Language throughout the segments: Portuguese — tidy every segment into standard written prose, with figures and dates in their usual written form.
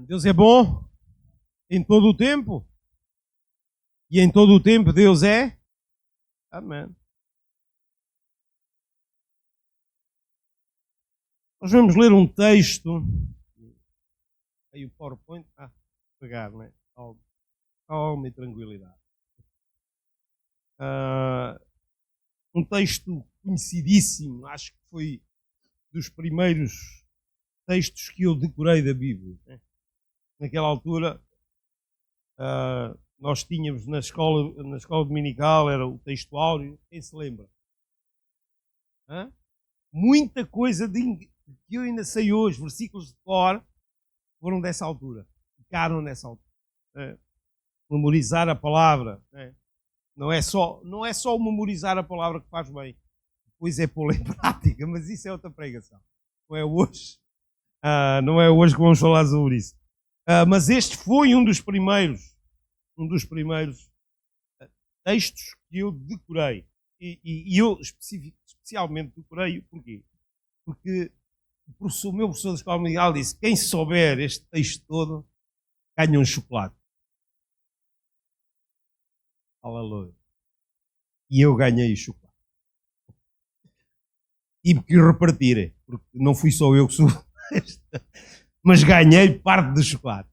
Deus é bom em todo o tempo. E em todo o tempo Deus é. Amém. Nós vamos ler um texto. Aí o PowerPoint. Pegar, não é? Calma e tranquilidade. Um texto conhecidíssimo. Acho que foi dos primeiros textos que eu decorei da Bíblia. Né? Naquela altura, nós tínhamos na escola dominical, era o texto áureo. Quem se lembra? Muita coisa que eu ainda sei hoje, versículos de cor, foram dessa altura. Ficaram nessa altura. Memorizar a palavra. Não é só o memorizar a palavra que faz bem. Depois é pô-la em prática, mas isso é outra pregação. Não é hoje. Não é hoje que vamos falar sobre isso. Mas este foi um dos primeiros textos que eu decorei. E eu especialmente decorei. Porquê? Porque o meu professor da escola dominical disse: quem souber este texto todo ganha um chocolate. Aleluia. E eu ganhei o chocolate. Tive que repartir, porque não fui só eu que sou, mas ganhei parte do chocolate.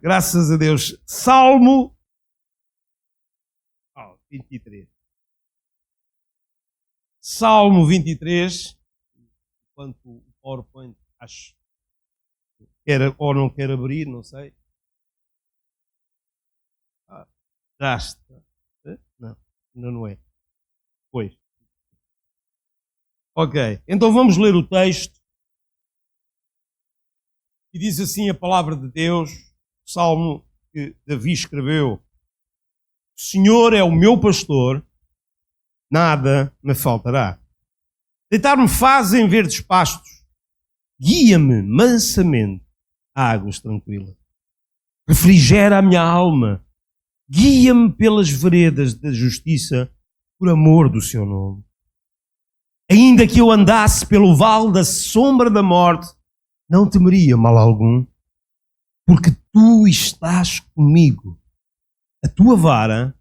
Graças a Deus. Salmo 23. Salmo 23. Enquanto o PowerPoint, acho, quer ou não quer abrir, não sei. Já está. Não é. Pois. Ok, então vamos ler o texto. E diz assim a palavra de Deus, o salmo que Davi escreveu: o Senhor é o meu pastor, nada me faltará. Deitar-me faz em verdes pastos, guia-me mansamente a águas tranquilas. Refrigera a minha alma, guia-me pelas veredas da justiça, por amor do seu nome. Ainda que eu andasse pelo vale da sombra da morte, não temeria mal algum, porque tu estás comigo. A tua vara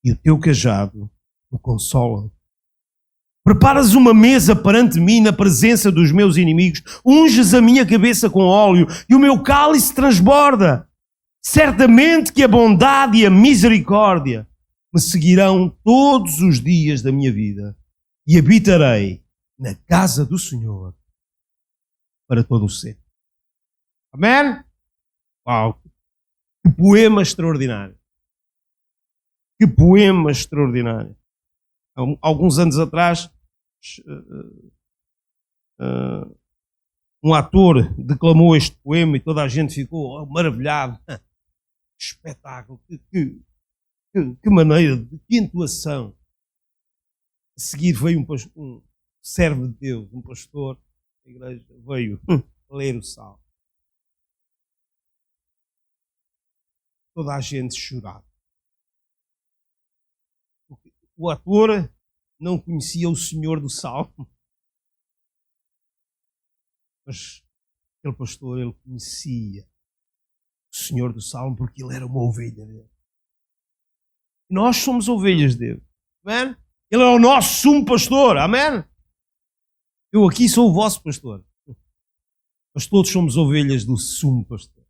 e o teu cajado me consolam. Preparas uma mesa perante mim na presença dos meus inimigos, unges a minha cabeça com óleo e o meu cálice transborda. Certamente que a bondade e a misericórdia me seguirão todos os dias da minha vida e habitarei na casa do Senhor para todo o sempre. Amém? Uau! Que poema extraordinário! Que poema extraordinário! Alguns anos atrás, um ator declamou este poema e toda a gente ficou maravilhado. Que espetáculo! Que maneira, que entoação! A seguir veio um servo de Deus, um pastor da igreja, veio ler o salmo. Toda a gente chorava. O ator não conhecia o Senhor do salmo, mas aquele pastor, ele conhecia o Senhor do salmo porque ele era uma ovelha dele. Nós somos ovelhas dele. Amém? Ele é o nosso sumo pastor. Amém? Eu aqui sou o vosso pastor. Mas todos somos ovelhas do sumo pastor.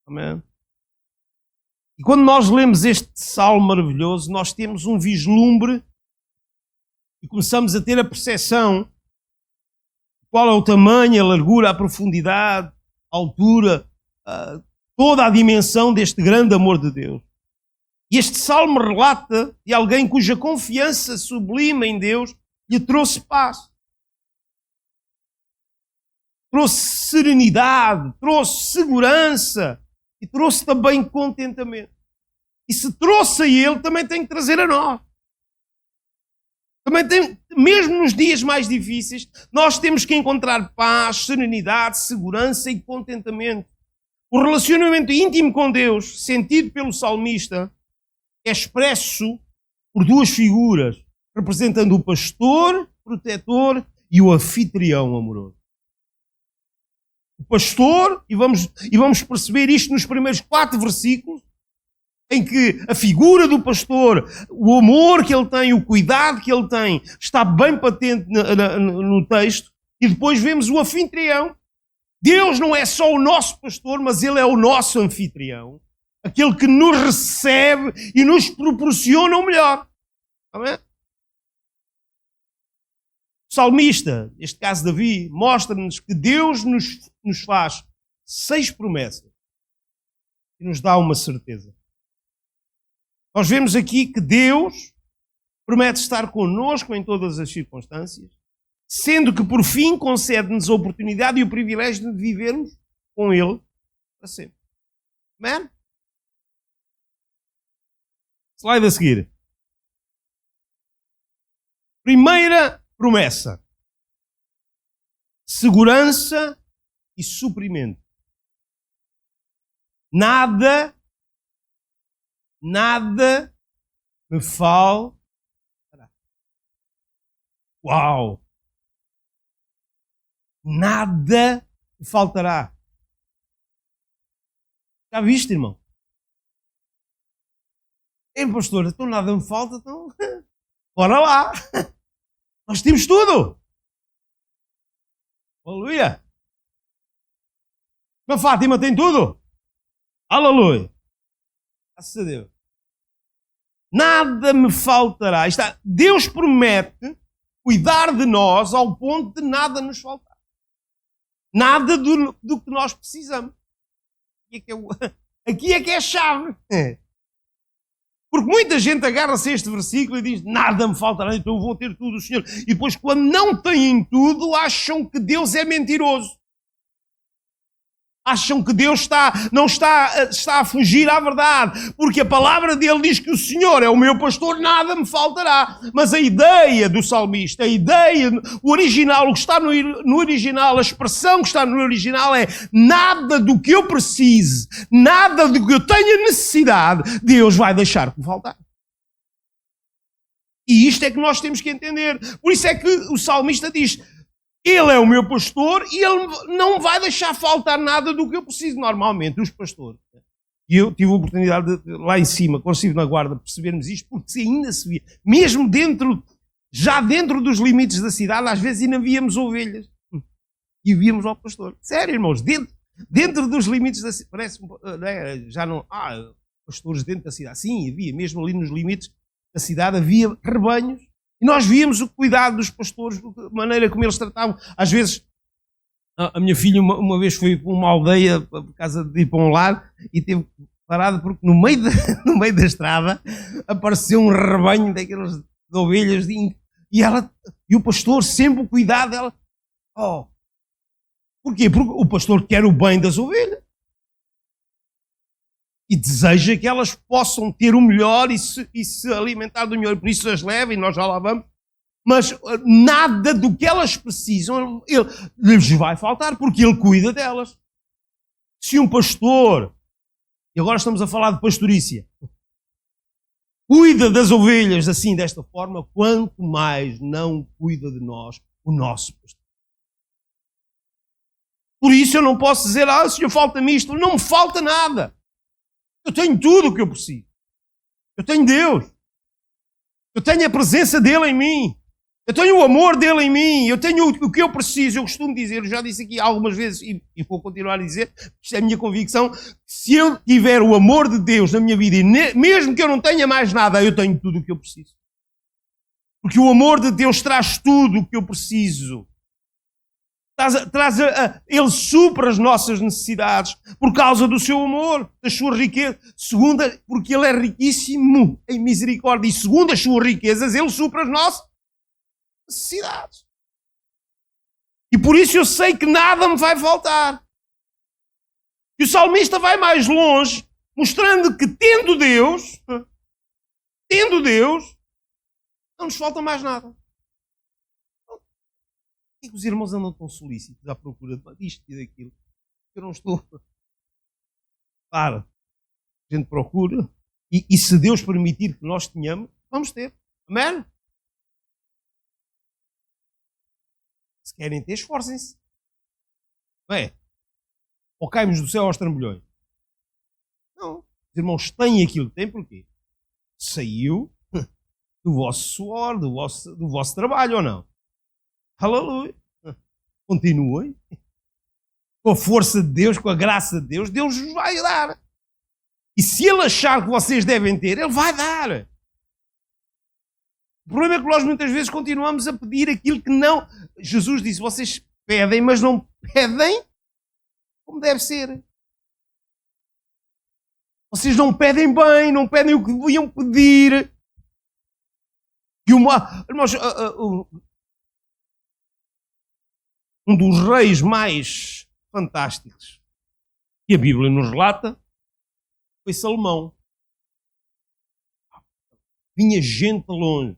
Amém? E quando nós lemos este salmo maravilhoso, nós temos um vislumbre e começamos a ter a percepção de qual é o tamanho, a largura, a profundidade, a altura, toda a dimensão deste grande amor de Deus. E este salmo relata de alguém cuja confiança sublime em Deus lhe trouxe paz. Trouxe serenidade, trouxe segurança e trouxe também contentamento. E se trouxe a ele, também tem que trazer a nós. Também tem, mesmo nos dias mais difíceis, nós temos que encontrar paz, serenidade, segurança e contentamento. O relacionamento íntimo com Deus, sentido pelo salmista, é expresso por duas figuras, representando o pastor, protetor e o anfitrião amoroso. O pastor, e vamos perceber isto nos primeiros 4 versículos, em que a figura do pastor, o amor que ele tem, o cuidado que ele tem, está bem patente no texto. E depois vemos o anfitrião. Deus não é só o nosso pastor, mas Ele é o nosso anfitrião. Aquele que nos recebe e nos proporciona o melhor. Amém? O salmista, neste caso Davi, mostra-nos que Deus nos faz 6 promessas e nos dá uma certeza. Nós vemos aqui que Deus promete estar connosco em todas as circunstâncias, sendo que por fim concede-nos a oportunidade e o privilégio de vivermos com Ele para sempre. Amém? Slide a seguir. Primeira promessa: segurança e suprimento. Nada me faltará. Uau! Nada me faltará. Já viste, irmão? Pastor, então nada me falta, então bora lá. Nós temos tudo. Aleluia. A Fátima tem tudo. Aleluia. Graças a Deus. Nada me faltará. Deus promete cuidar de nós ao ponto de nada nos faltar. Nada do que nós precisamos. Aqui é que é a chave. Porque muita gente agarra-se a este versículo e diz: nada me faltará, então eu vou ter tudo, Senhor. E depois, quando não têm tudo, acham que Deus é mentiroso. Acham que Deus não está a fugir à verdade, porque a palavra dele diz que o Senhor é o meu pastor, nada me faltará. Mas a ideia do salmista, o original, o que está no original, a expressão que está no original é: nada do que eu precise, nada do que eu tenha necessidade, Deus vai deixar me faltar. E isto é que nós temos que entender. Por isso é que o salmista diz: Ele é o meu pastor e Ele não vai deixar faltar nada do que eu preciso. Normalmente, os pastores, e eu tive a oportunidade de, lá em cima, consigo na guarda, percebermos isto, porque ainda se via, mesmo já dentro dos limites da cidade, às vezes ainda víamos ovelhas e víamos ao pastor. Sério, irmãos, dentro dos limites da cidade, parece, já não há pastores dentro da cidade. Sim, havia, mesmo ali nos limites da cidade, havia rebanhos. E nós víamos o cuidado dos pastores, a maneira como eles tratavam. Às vezes, a minha filha uma vez foi para uma aldeia, por causa de ir para um lar, e teve parado porque no meio da estrada apareceu um rebanho daquelas de ovelhas e o pastor sempre o cuidado dela. Oh, porquê? Porque o pastor quer o bem das ovelhas. E deseja que elas possam ter o melhor e se alimentar do melhor. Por isso as leva e nós já lá vamos. Mas nada do que elas precisam lhes vai faltar, porque Ele cuida delas. Se um pastor, e agora estamos a falar de pastorícia, cuida das ovelhas assim, desta forma, quanto mais não cuida de nós o nosso pastor. Por isso eu não posso dizer: Senhor, falta-me isto. Não me falta nada. Eu tenho tudo o que eu preciso. Eu tenho Deus. Eu tenho a presença dEle em mim. Eu tenho o amor dEle em mim. Eu tenho o que eu preciso. Eu costumo dizer, eu já disse aqui algumas vezes e vou continuar a dizer, isto é a minha convicção: se eu tiver o amor de Deus na minha vida, e mesmo que eu não tenha mais nada, eu tenho tudo o que eu preciso. Porque o amor de Deus traz tudo o que eu preciso. Ele supra as nossas necessidades por causa do seu amor, da sua riqueza. Segunda, porque Ele é riquíssimo em misericórdia. E segundo as suas riquezas, Ele supra as nossas necessidades. E por isso eu sei que nada me vai faltar. E o salmista vai mais longe, mostrando que tendo Deus, não nos falta mais nada. Por que os irmãos andam tão solícitos à procura disto e daquilo? Eu não estou. Claro, a gente procura e se Deus permitir que nós tenhamos, vamos ter. Amém? Se querem ter, esforcem-se. Bem, Ou caímos do céu aos trambolhões? Não. Os irmãos têm aquilo que têm, porquê? Saiu do vosso suor, do vosso trabalho, ou não? Aleluia. Continuem. Com a força de Deus, com a graça de Deus, Deus vos vai dar. E se Ele achar que vocês devem ter, Ele vai dar. O problema é que nós muitas vezes continuamos a pedir aquilo que não... Jesus disse, vocês pedem, mas não pedem como deve ser. Vocês não pedem bem, não pedem o que deviam pedir. E um dos reis mais fantásticos que a Bíblia nos relata foi Salomão. Vinha gente longe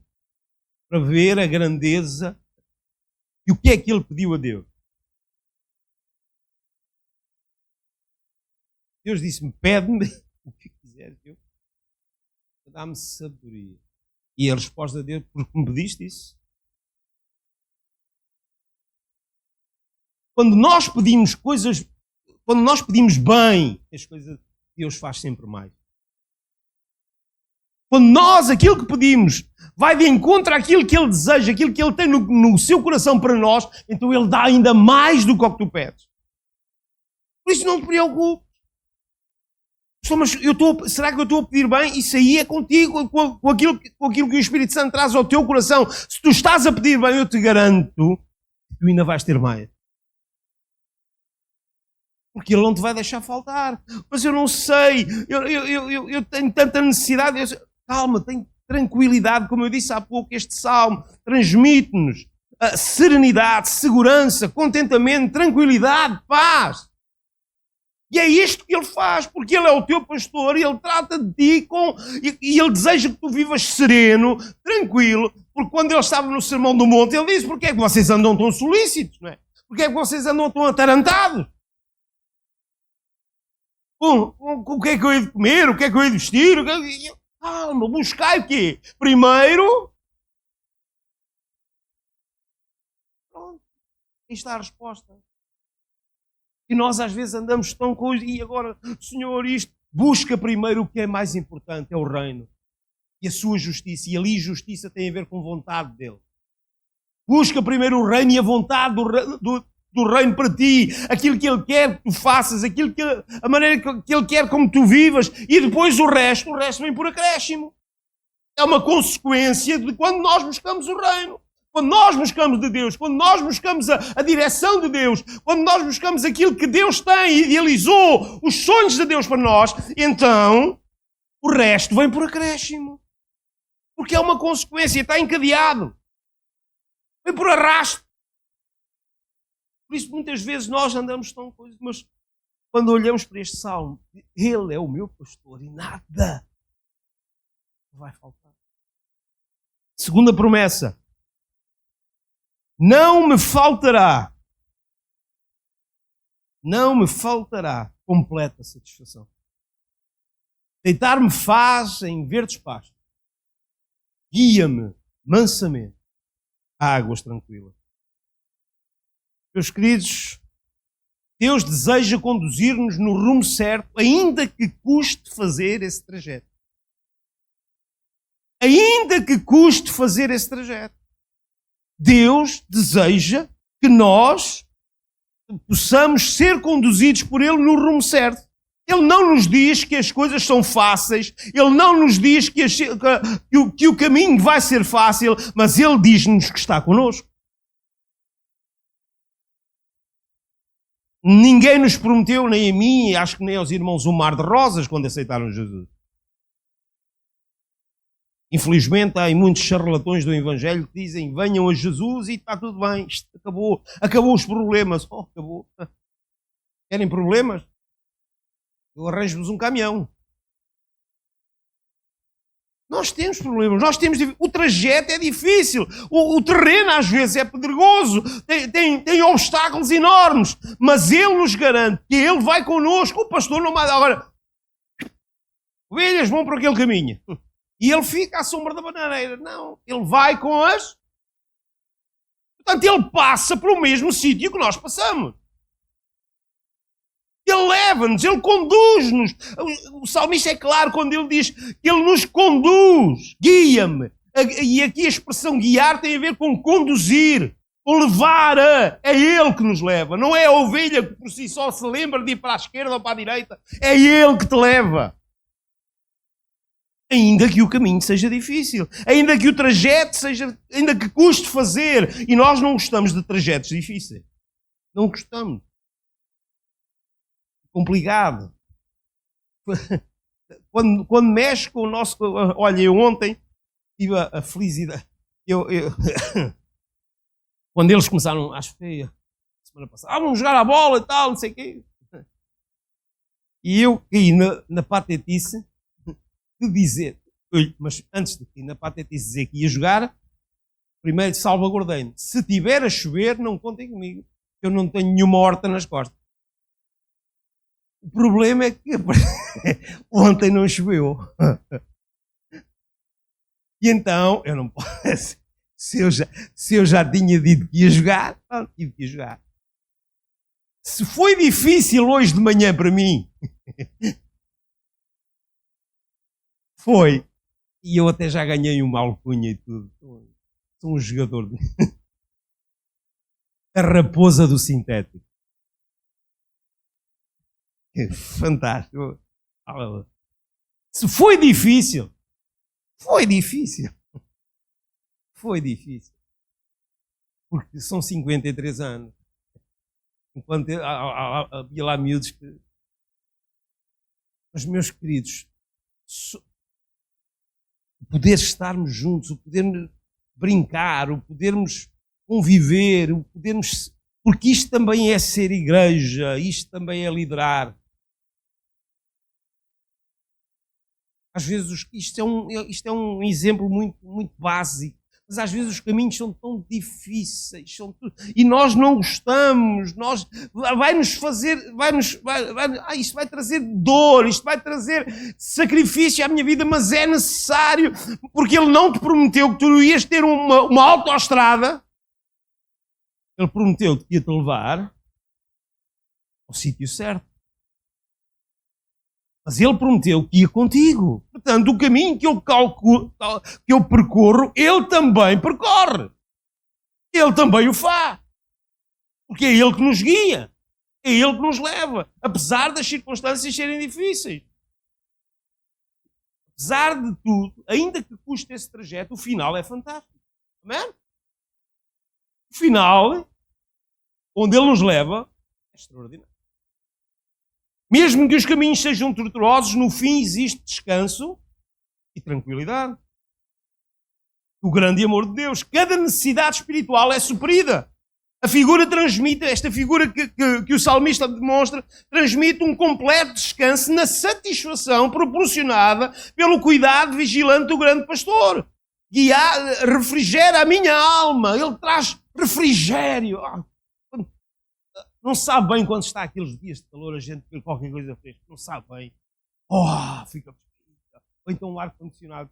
para ver a grandeza e o que é que ele pediu a Deus. Deus disse-me, pede-me o que quiseres, Deus, dá-me sabedoria. E a resposta de Deus, porque me pediste isso? Quando nós pedimos coisas, quando nós pedimos bem, as coisas, Deus faz sempre mais. Quando nós, aquilo que pedimos, vai de encontro àquilo que Ele deseja, aquilo que Ele tem no seu coração para nós, então Ele dá ainda mais do que o que tu pedes. Por isso não te preocupes. Mas será que eu estou a pedir bem? Isso aí é contigo, com aquilo que o Espírito Santo traz ao teu coração. Se tu estás a pedir bem, eu te garanto que tu ainda vais ter mais. Porque Ele não te vai deixar faltar. Mas eu não sei, eu tenho tanta necessidade. Calma, tem tranquilidade. Como eu disse há pouco, este salmo transmite-nos serenidade, segurança, contentamento, tranquilidade, paz. E é isto que Ele faz, porque Ele é o teu pastor e Ele trata de ti e Ele deseja que tu vivas sereno, tranquilo, porque quando Ele estava no Sermão do Monte, Ele disse, porque é que vocês andam tão solícitos, não é? Porque é que vocês andam tão atarantados? O que é que eu hei de comer? O que é que eu hei de vestir? Calma, buscai o quê? Primeiro... Pronto, aí está a resposta. E nós às vezes andamos tão com... E agora, Senhor, isto... Busca primeiro o que é mais importante, é o reino. E a sua justiça. E ali justiça tem a ver com vontade dele. Busca primeiro o reino e a vontade do reino para ti. Aquilo que Ele quer que tu faças. A maneira que Ele quer como tu vivas. E depois o resto vem por acréscimo. É uma consequência de quando nós buscamos o reino. Quando nós buscamos de Deus, quando nós buscamos a direção de Deus, quando nós buscamos aquilo que Deus tem e idealizou, os sonhos de Deus para nós, então o resto vem por acréscimo. Porque é uma consequência, está encadeado. Vem por arrasto. Por isso muitas vezes nós andamos tão coisas, mas quando olhamos para este salmo, Ele é o meu pastor e nada vai faltar. Segunda promessa. Não me faltará completa satisfação. Deitar-me faz em verdes pastos. Guia-me mansamente a águas tranquilas. Meus queridos, Deus deseja conduzir-nos no rumo certo, ainda que custe fazer esse trajeto. Ainda que custe fazer esse trajeto. Deus deseja que nós possamos ser conduzidos por Ele no rumo certo. Ele não nos diz que as coisas são fáceis, Ele não nos diz que o caminho vai ser fácil, mas Ele diz-nos que está connosco. Ninguém nos prometeu, nem a mim, e acho que nem aos irmãos, um mar de rosas quando aceitaram Jesus. Infelizmente, há muitos charlatões do Evangelho que dizem, venham a Jesus e está tudo bem, isto acabou os problemas. Acabou. Querem problemas? Eu arranjo-vos um caminhão. Nós temos problemas, o trajeto é difícil, o terreno às vezes é pedregoso, tem obstáculos enormes, mas Ele nos garante que Ele vai connosco, o pastor não vai... Agora, ovelhas vão por aquele caminho. E ele fica à sombra da bananeira. Não, ele vai com as... Portanto, ele passa pelo mesmo sítio que nós passamos. leva-nos, Ele conduz-nos. O salmista é claro quando ele diz que Ele nos conduz, guia-me. E aqui a expressão guiar tem a ver com conduzir, com levar é Ele que nos leva. Não é a ovelha que por si só se lembra de ir para a esquerda ou para a direita. É Ele que te leva. Ainda que o caminho seja difícil, ainda que o trajeto seja, ainda que custe fazer. E nós não gostamos de trajetos difíceis. Não gostamos. Complicado. Quando mexe com o nosso... Olha, eu ontem tive a felicidade. Quando eles começaram, acho que foi semana passada, vamos jogar a bola e tal, não sei o quê. E eu caí na patetice de dizer, mas antes de cair na patetice de dizer que ia jogar, primeiro salvaguardei-me. Se tiver a chover, não contem comigo, eu não tenho nenhuma horta nas costas. O problema é que ontem não choveu. E então, eu não posso. Se eu já tinha dito que ia jogar, tive que ir jogar. Se foi difícil hoje de manhã para mim, foi. E eu até já ganhei uma alcunha e tudo. Sou um jogador de... A raposa do sintético. Fantástico. Se foi difícil, foi difícil. Foi difícil. Porque são 53 anos. Enquanto havia lá miúdos que... Mas, meus queridos, o poder estarmos juntos, o podermos brincar, o podermos conviver, o podermos... Porque isto também é ser igreja, isto também é liderar. Às vezes isto é um exemplo muito, muito básico, mas às vezes os caminhos são tão difíceis, e nós não gostamos, isto vai trazer dor, isto vai trazer sacrifício à minha vida, mas é necessário, porque Ele não te prometeu que tu ias ter uma autoestrada, Ele prometeu que ia-te levar ao sítio certo. Mas Ele prometeu que ia contigo. Portanto, o caminho que eu percorro, Ele também percorre. Ele também o faz. Porque é Ele que nos guia. É Ele que nos leva. Apesar das circunstâncias serem difíceis. Apesar de tudo, ainda que custe esse trajeto, o final é fantástico. Amém? O final, onde Ele nos leva, é extraordinário. Mesmo que os caminhos sejam tortuosos, no fim existe descanso e tranquilidade. O grande amor de Deus. Cada necessidade espiritual é suprida. A figura transmite, esta figura que o salmista demonstra, transmite um completo descanso na satisfação proporcionada pelo cuidado vigilante do grande pastor. Refrigera a minha alma. Ele traz refrigério. Não sabe bem quando está aqueles dias de calor, a gente vê qualquer coisa fresca. Não sabe bem. Fica... Ou então um ar-condicionado.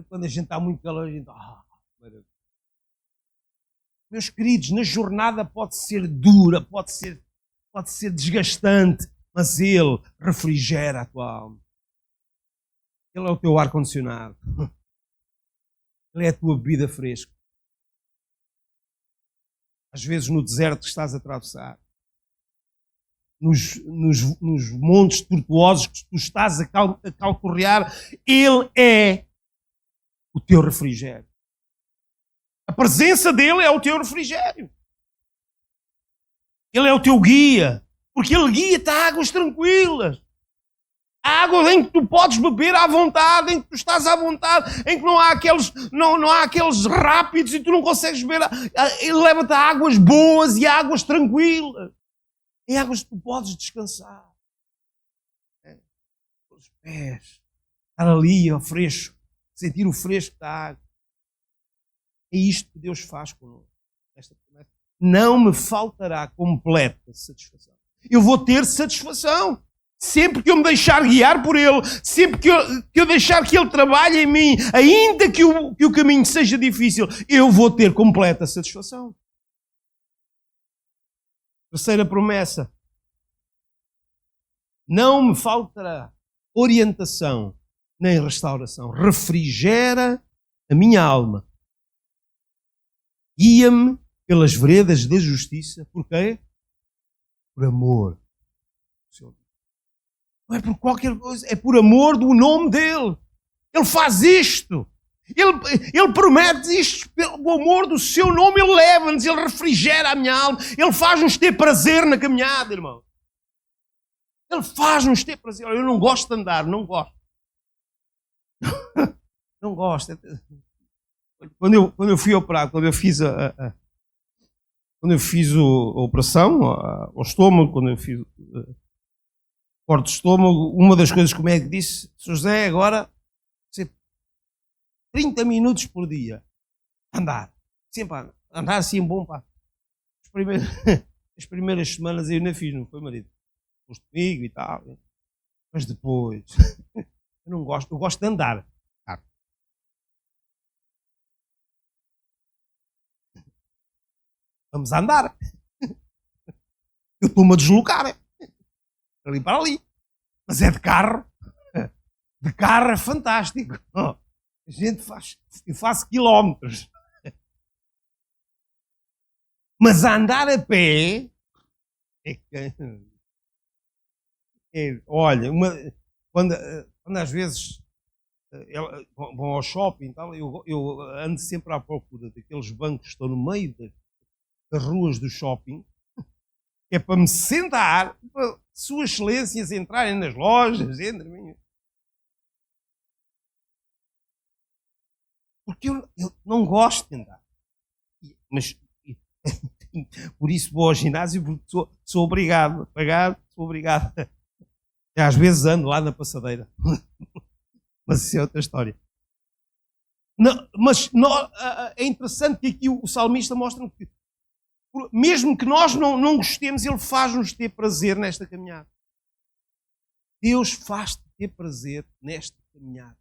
Quando a gente está muito calor, a gente... maravilha. Meus queridos, na jornada pode ser dura, pode ser desgastante, mas Ele refrigera a tua alma. Ele é o teu ar-condicionado. Ele é a tua bebida fresca. Às vezes no deserto que estás a atravessar, nos montes tortuosos que tu estás a calcorrear, Ele é o teu refrigério. A presença dEle é o teu refrigério. Ele é o teu guia, porque Ele guia-te a águas tranquilas. A água em que tu podes beber à vontade, em que tu estás à vontade, em que não há aqueles rápidos e tu não consegues beber. Ele leva-te a águas boas e a águas tranquilas. Em águas que tu podes descansar. Os pés. Estar ali ao fresco. Sentir o fresco da água. É isto que Deus faz connosco. Esta promessa. Não me faltará completa satisfação. Eu vou ter satisfação. Sempre que eu me deixar guiar por Ele, sempre que eu deixar que Ele trabalhe em mim, ainda que o caminho seja difícil, eu vou ter completa satisfação. Terceira promessa. Não me faltará orientação nem restauração. Refrigera a minha alma. Guia-me pelas veredas da justiça. Por quê? Por amor. Não é por qualquer coisa, é por amor do nome dele. Ele faz isto. Ele promete isto pelo amor do seu nome. Ele leva-nos, ele refrigera a minha alma. Ele faz-nos ter prazer na caminhada, irmão. Ele faz-nos ter prazer. Eu não gosto de andar, não gosto. Não gosto. Quando eu fui operado, quando eu fiz a operação ao estômago, quando eu fiz corte de estômago, uma das coisas que o médico disse: José, agora 30 minutos por dia andar, sempre andar assim bom, pá. As primeiras semanas eu ainda fiz, não foi, marido? Foste comigo e tal, mas depois eu não gosto, eu gosto de andar. Vamos andar. Eu estou-me a deslocar ali para ali, mas é de carro. De carro é fantástico. A gente eu faço quilómetros. Mas a andar a pé olha, quando às vezes vão ao shopping, tal, eu ando sempre à procura daqueles bancos que estão no meio das ruas do shopping, que é para me sentar, para Suas Excelências entrarem nas lojas, porque eu não gosto de andar. Mas por isso vou ao ginásio, porque sou obrigado a pagar, sou obrigado. Às vezes ando lá na passadeira. Mas isso é outra história. É interessante que aqui o salmista mostra que, mesmo que nós não gostemos, ele faz-nos ter prazer nesta caminhada. Deus faz-te ter prazer nesta caminhada.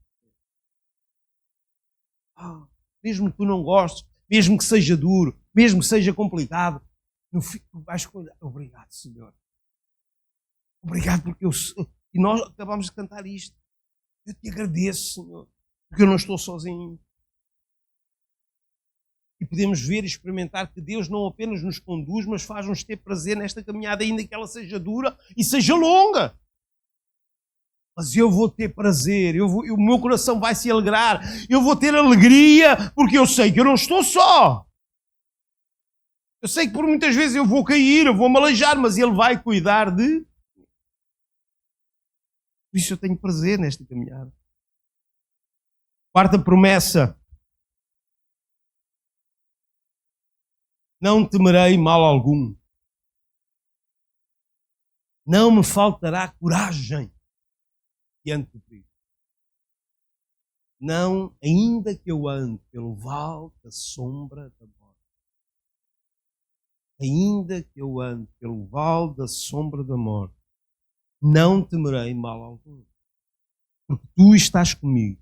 Mesmo que tu não gostes, mesmo que seja duro, mesmo que seja complicado, no fim vais com obrigado, Senhor. Obrigado porque e nós acabamos de cantar isto. Eu te agradeço, Senhor, porque eu não estou sozinho. E podemos ver e experimentar que Deus não apenas nos conduz, mas faz-nos ter prazer nesta caminhada, ainda que ela seja dura e seja longa. Mas eu vou ter prazer, o meu coração vai se alegrar, eu vou ter alegria, porque eu sei que eu não estou só. Eu sei que por muitas vezes eu vou cair, eu vou me aleijar, mas Ele vai cuidar de... Por isso eu tenho prazer nesta caminhada. Quarta promessa. Não temerei mal algum. Não me faltará coragem diante do perigo. Não, ainda que eu ande pelo vale da sombra da morte. Ainda que eu ande pelo vale da sombra da morte, não temerei mal algum. Porque tu estás comigo.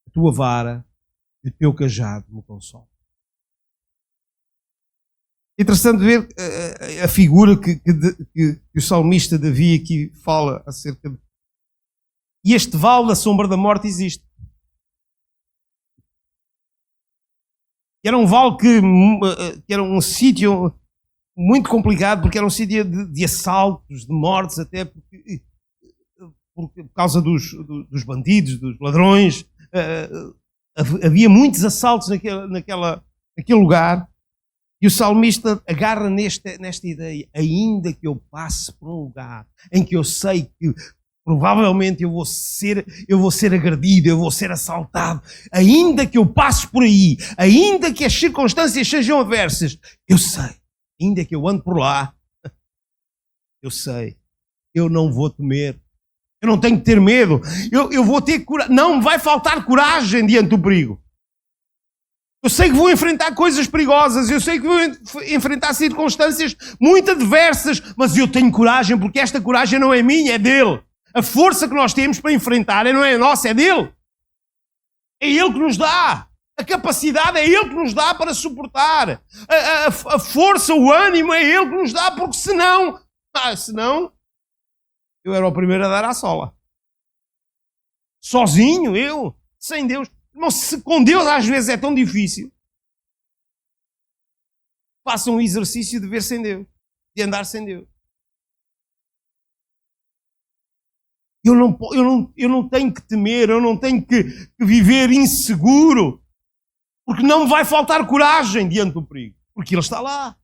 A tua vara e o teu cajado me consolam. É interessante ver a figura que o salmista Davi aqui fala acerca de... E este vale da sombra da morte existe. Era um vale que era um sítio muito complicado, porque era um sítio de assaltos, de mortes, até por causa dos bandidos, dos ladrões. Havia muitos assaltos naquele lugar. E o salmista agarra nesta ideia: ainda que eu passe por um lugar em que eu sei que provavelmente eu vou ser agredido, eu vou ser assaltado, ainda que eu passe por aí, ainda que as circunstâncias sejam adversas, eu sei, ainda que eu ande por lá, eu sei, eu não vou temer, eu não tenho que ter medo, eu vou ter coragem, não me vai faltar coragem diante do perigo. Eu sei que vou enfrentar coisas perigosas, eu sei que vou enfrentar circunstâncias muito adversas, mas eu tenho coragem, porque esta coragem não é minha, é dele. A força que nós temos para enfrentar não é nossa, é dele. É ele que nos dá. A capacidade é ele que nos dá para suportar. A força, o ânimo é ele que nos dá, porque senão Eu era o primeiro a dar à sola. Sozinho, eu, sem Deus. Irmão, se com Deus às vezes é tão difícil, façam um exercício de ver sem Deus, de andar sem Deus. Eu não tenho que temer, eu não tenho que viver inseguro, porque não me vai faltar coragem diante do perigo, porque Ele está lá.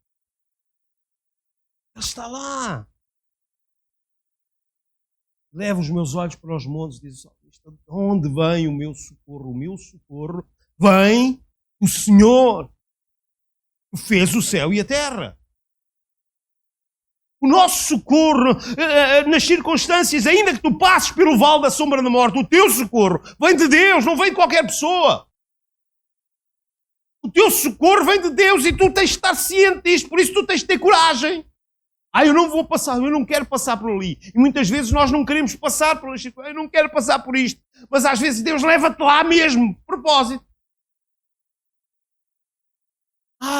Ele está lá. Levo os meus olhos para os montes e diz: de onde vem o meu socorro? O meu socorro vem do Senhor, que fez o céu e a terra. O nosso socorro nas circunstâncias, ainda que tu passes pelo vale da sombra da morte, o teu socorro vem de Deus, não vem de qualquer pessoa. O teu socorro vem de Deus e tu tens de estar ciente disto, por isso tu tens de ter coragem. Eu não vou passar, eu não quero passar por ali. E muitas vezes nós não queremos passar por isto, eu não quero passar por isto. Mas às vezes Deus leva-te lá mesmo, de propósito.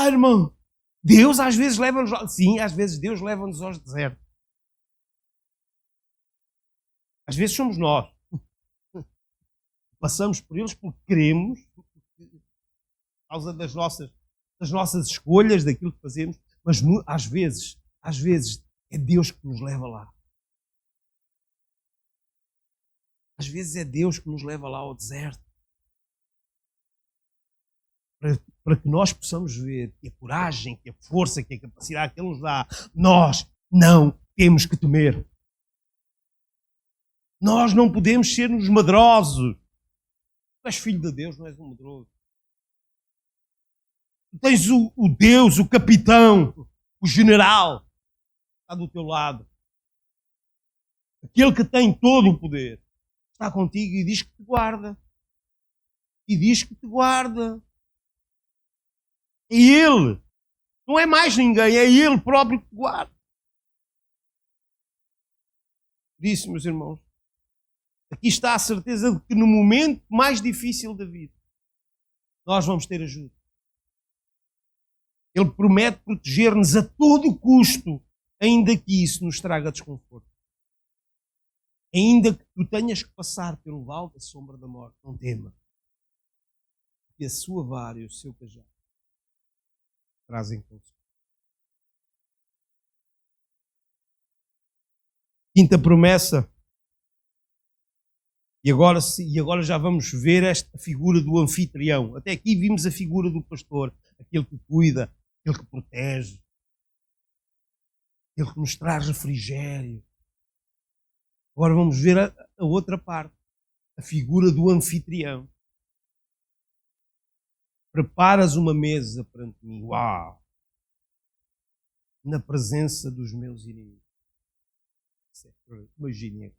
Irmão, Deus às vezes leva-nos, sim, às vezes Deus leva-nos aos desertos. Às vezes somos nós. Passamos por eles porque queremos, por causa das nossas escolhas, daquilo que fazemos, mas às vezes é Deus que nos leva lá. Às vezes é Deus que nos leva lá ao deserto. Para que nós possamos ver que a coragem, que a força, que a capacidade que Ele nos dá, nós não temos que temer. Nós não podemos ser uns medrosos. Tu és filho de Deus, não és um medroso. Tu tens o Deus, o capitão, o general, está do teu lado. Aquele que tem todo o poder está contigo e diz que te guarda. E diz que te guarda. É Ele. Não é mais ninguém, é Ele próprio que te guarda. Disse, meus irmãos, aqui está a certeza de que no momento mais difícil da vida, nós vamos ter ajuda. Ele promete proteger-nos a todo custo, ainda que isso nos traga desconforto. Ainda que tu tenhas que passar pelo vale da sombra da morte, não tema. Porque a sua vara e o seu cajado trazem consigo. Quinta promessa. E agora já vamos ver esta figura do anfitrião. Até aqui vimos a figura do pastor, aquele que cuida, aquele que protege, aquele que nos traz refrigério. Agora vamos ver a outra parte, a figura do anfitrião. Preparas uma mesa perante mim. Uau! Na presença dos meus inimigos. Imaginem.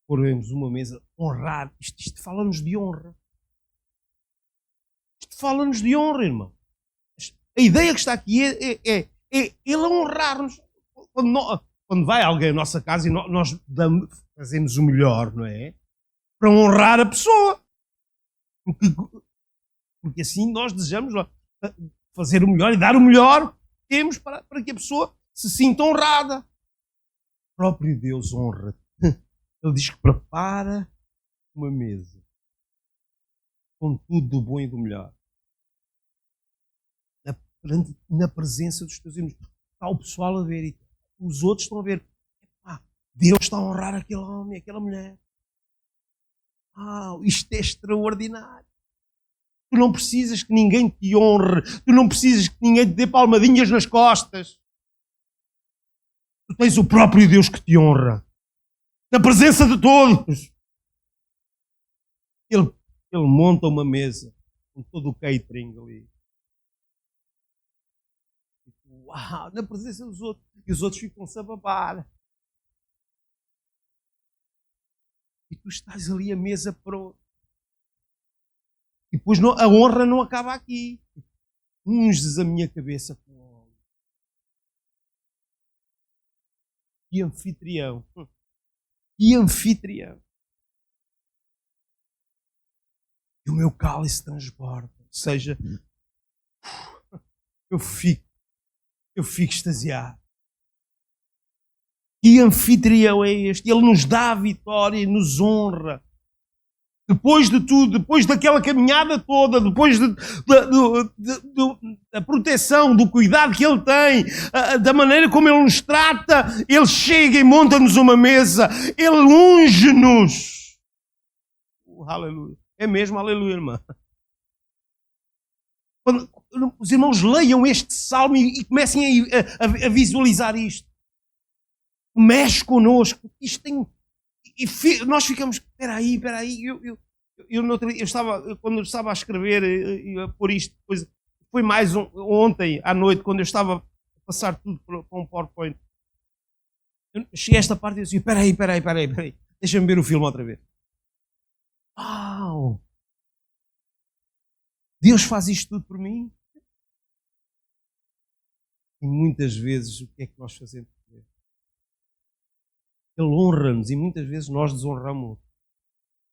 Poremos uma mesa, honrar. Isto fala-nos de honra. Isto fala-nos de honra, irmão. A ideia que está aqui é Ele honrar-nos. Quando vai alguém à nossa casa e nós fazemos o melhor, não é? Para honrar a pessoa. Porque assim nós desejamos fazer o melhor e dar o melhor que temos para que a pessoa se sinta honrada. O próprio Deus honra. Ele diz que prepara uma mesa com tudo do bom e do melhor. Na presença dos teus irmãos. Está o pessoal a ver e os outros estão a ver. Deus está a honrar aquele homem, aquela mulher. Isto é extraordinário. Tu não precisas que ninguém te honre. Tu não precisas que ninguém te dê palmadinhas nas costas. Tu tens o próprio Deus que te honra. Na presença de todos. Ele monta uma mesa com todo o catering ali. Uau, na presença dos outros. E os outros ficam-se a babar. E tu estás ali à mesa pronto. E depois a honra não acaba aqui. Unges a minha cabeça com óleo. Que anfitrião. Que anfitrião. E o meu cálice transborda. Ou seja, eu fico eu fico extasiado. Que anfitrião é este? Ele nos dá a vitória e nos honra. Depois de tudo, depois daquela caminhada toda, depois da proteção, do cuidado que Ele tem, da maneira como Ele nos trata, Ele chega e monta-nos uma mesa, Ele unge-nos. Aleluia. É mesmo, aleluia, irmã. Quando os irmãos leiam este salmo e comecem a visualizar isto, mexe connosco. Isto tem... nós ficamos, espera aí. Quando eu estava a escrever e a pôr isto, depois, foi mais ontem à noite, quando eu estava a passar tudo para um PowerPoint. Eu cheguei a esta parte e disse, espera aí, deixa-me ver o filme outra vez. Uau! Deus faz isto tudo por mim? E muitas vezes, o que é que nós fazemos? Ele honra-nos e muitas vezes nós desonramos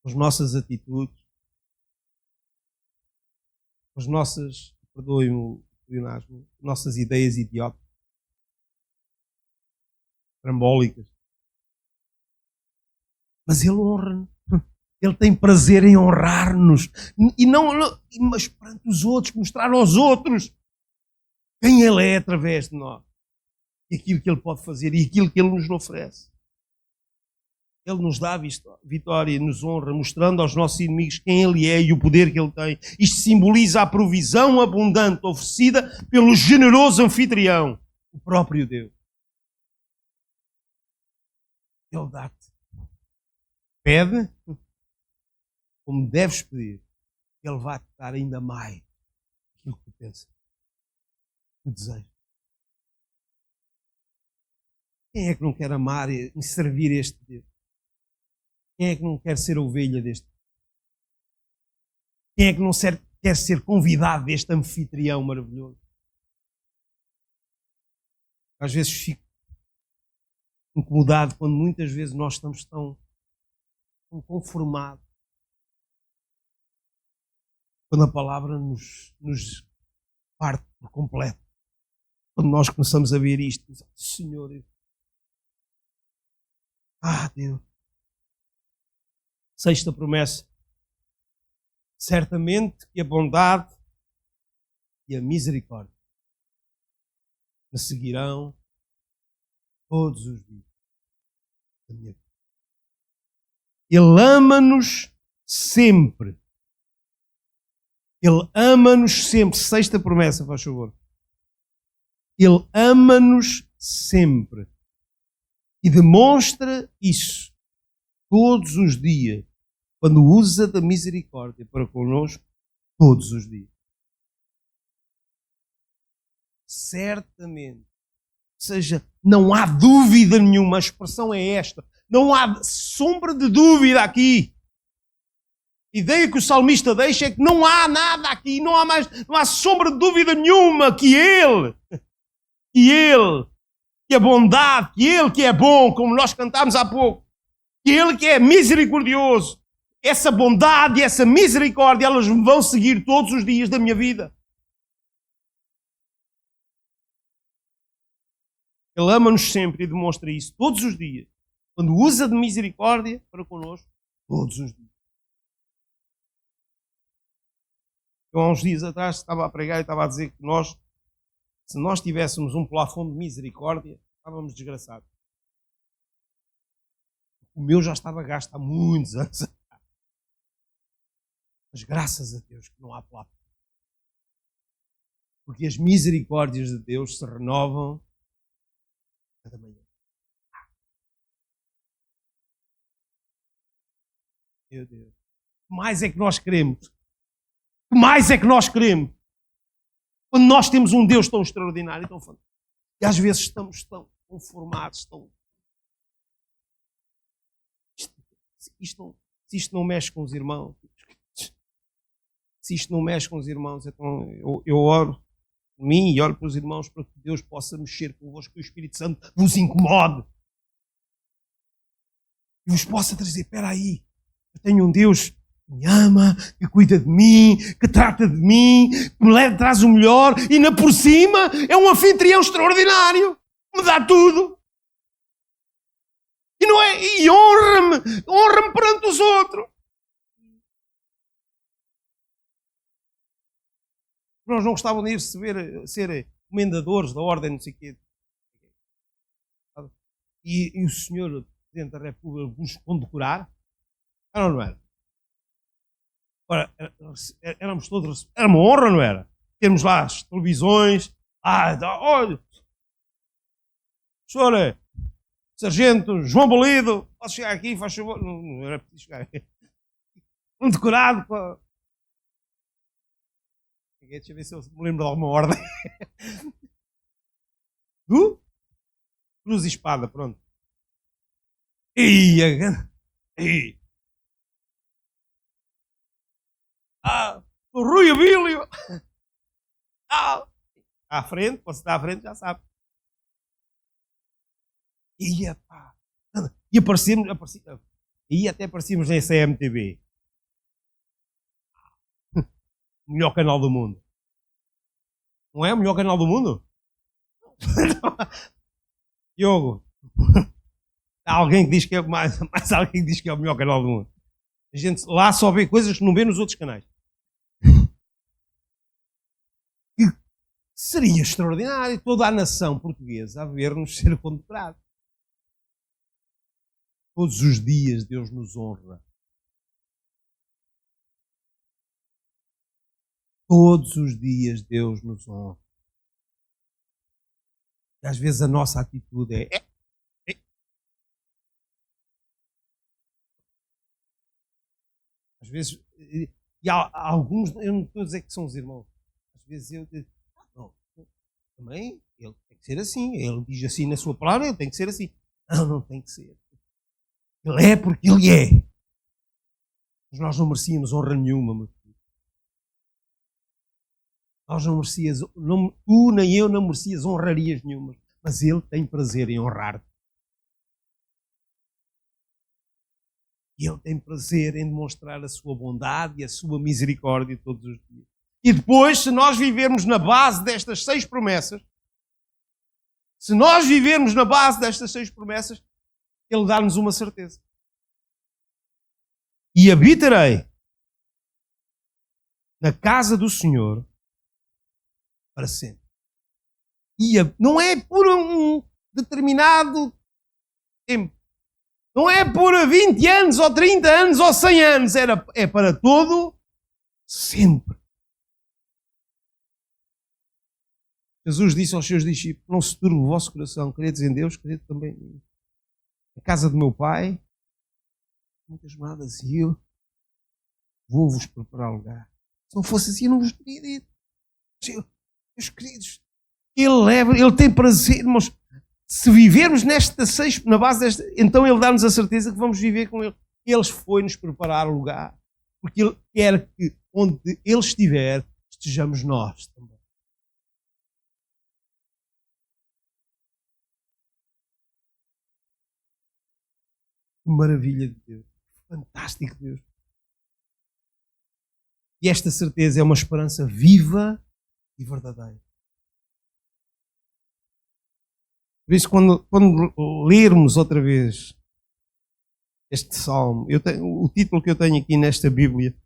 as nossas atitudes, as nossas, perdoem-me o pleonasmo, nossas ideias idiotas, trambólicas. Mas Ele honra-nos. Ele tem prazer em honrar-nos. Mas perante os outros, mostrar aos outros quem Ele é através de nós. E aquilo que Ele pode fazer e aquilo que Ele nos oferece. Ele nos dá a vitória e nos honra, mostrando aos nossos inimigos quem Ele é e o poder que Ele tem. Isto simboliza a provisão abundante oferecida pelo generoso anfitrião, o próprio Deus. Ele dá-te. Pede, como deves pedir. Ele vai-te dar ainda mais aquilo que tu pensas, que tu desejas. Quem é que não quer amar e servir este Deus? Quem é que não quer ser ovelha deste? Quem é que não quer ser convidado deste anfitrião maravilhoso? Às vezes fico incomodado quando muitas vezes nós estamos tão conformados. Quando a palavra nos parte por completo. Quando nós começamos a ver isto, Senhor, Deus. Sexta promessa. Certamente que a bondade e a misericórdia me seguirão todos os dias da minha vida. Ele ama-nos sempre. Ele ama-nos sempre. Sexta promessa, faz favor. Ele ama-nos sempre. E demonstra isso todos os dias, quando usa da misericórdia para connosco todos os dias. Certamente. Ou seja, não há dúvida nenhuma, a expressão é esta. Não há sombra de dúvida aqui. A ideia que o salmista deixa é que não há nada aqui, não há sombra de dúvida nenhuma que Ele, que a bondade, que Ele que é bom, como nós cantámos há pouco, que Ele que é misericordioso, essa bondade e essa misericórdia, elas me vão seguir todos os dias da minha vida. Ele ama-nos sempre e demonstra isso todos os dias, quando usa de misericórdia para connosco, todos os dias. Eu há uns dias atrás estava a pregar e estava a dizer que se nós tivéssemos um plafond de misericórdia, estávamos desgraçados. O meu já estava gasto há muitos anos. Mas graças a Deus que não há plafond. Porque as misericórdias de Deus se renovam cada manhã. Meu Deus. O que mais é que nós queremos? O que mais é que nós queremos? Quando nós temos um Deus tão extraordinário, tão fantástico. E às vezes estamos tão conformados, se isto não mexe com os irmãos, então eu oro por mim e oro para os irmãos para que Deus possa mexer convosco, que o Espírito Santo vos incomode. E vos possa trazer, espera aí, eu tenho um Deus me ama, que cuida de mim, que trata de mim, que me leva, traz o melhor e ainda por cima é um anfitrião extraordinário, me dá tudo. E, não é, e honra-me perante os outros. Nós não gostavam de receber, ser comendadores da ordem, não sei o quê. E o senhor Presidente da República vos condecorar? Era ou não era? Ora, éramos todos, era uma honra, não era? Termos lá as televisões, olha, senhor Sargento João Bolido, posso chegar aqui, faz favor, não era preciso chegar aqui. Condecorado para... Deixa eu ver se eu me lembro de alguma ordem. Cruz e espada, pronto. O Rui Abílio. À frente, posso estar à frente, já sabe. E aparecemos, e até aparecemos na CMTV. O melhor canal do mundo. Não é o melhor canal do mundo? Diogo, há alguém que diz que é mais alguém que diz que é o melhor canal do mundo. A gente lá só vê coisas que não vê nos outros canais. E seria extraordinário toda a nação portuguesa a ver-nos ser condecorados. Todos os dias Deus nos honra. Todos os dias Deus nos honra. E às vezes a nossa atitude é. Às vezes, e há alguns, eu não estou a dizer que são os irmãos. Às vezes eu digo, não, também ele tem que ser assim. Ele diz assim na sua palavra, ele tem que ser assim. Não tem que ser. Ele é porque ele é. Mas nós não merecíamos honra nenhuma, meu filho. Nós não merecíamos, tu nem eu não merecias honrarias nenhuma. Mas ele tem prazer em honrar-te. E ele tem prazer em demonstrar a sua bondade e a sua misericórdia todos os dias. E depois, se nós vivermos na base destas 6 promessas, ele dá-nos uma certeza. E habitarei na casa do Senhor para sempre. E não é por um determinado tempo. Não é por 20 anos, ou 30 anos, ou 100 anos. É para todo sempre. Jesus disse aos seus discípulos, não se turbe o vosso coração, credes em Deus, crede também em mim. A casa do meu Pai, muitas moradas, e eu vou-vos preparar lugar. Se não fosse assim, eu não vos teria dito. Meus queridos, Ele tem prazer, mas se vivermos na base desta, então Ele dá-nos a certeza que vamos viver com Ele. Ele foi-nos preparar lugar, porque Ele quer que onde Ele estiver, estejamos nós também. Que maravilha de Deus, fantástico Deus. E esta certeza é uma esperança viva e verdadeira. Por isso, quando lermos outra vez este salmo, o título que eu tenho aqui nesta Bíblia,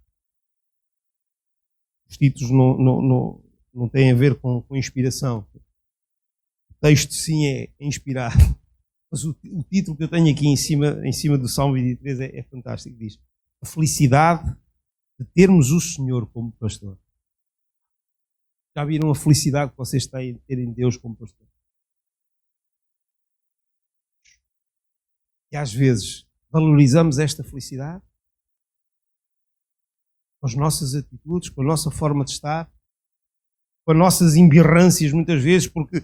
os títulos não têm a ver com inspiração. O texto sim é inspirado, mas o título que eu tenho aqui em cima do Salmo 23 é fantástico. Diz: a felicidade de termos o Senhor como pastor. Já viram a felicidade que vocês têm de terem Deus como pastor? E às vezes valorizamos esta felicidade com as nossas atitudes, com a nossa forma de estar, com as nossas embirrâncias muitas vezes, porque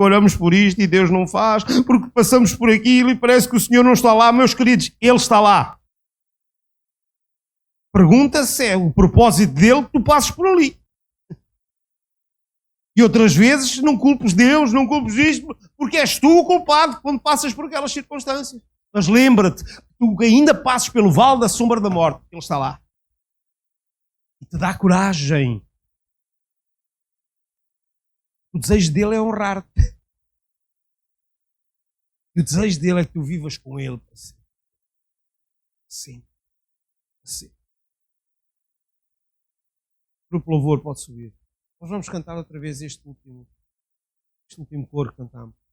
olhamos por isto e Deus não faz, porque passamos por aquilo e parece que o Senhor não está lá. Meus queridos, Ele está lá. Pergunta se é o propósito dele que tu passes por ali. E outras vezes não culpes Deus, não culpes isto, porque és tu o culpado quando passas por aquelas circunstâncias. Mas lembra-te que tu ainda passes pelo vale da sombra da morte, Ele está lá. e te dá coragem. O desejo dele é honrar-te. E o desejo dele é que tu vivas com ele para sempre. Sim. Sim. O grupo louvor pode subir. Nós vamos cantar outra vez este último coro que cantamos.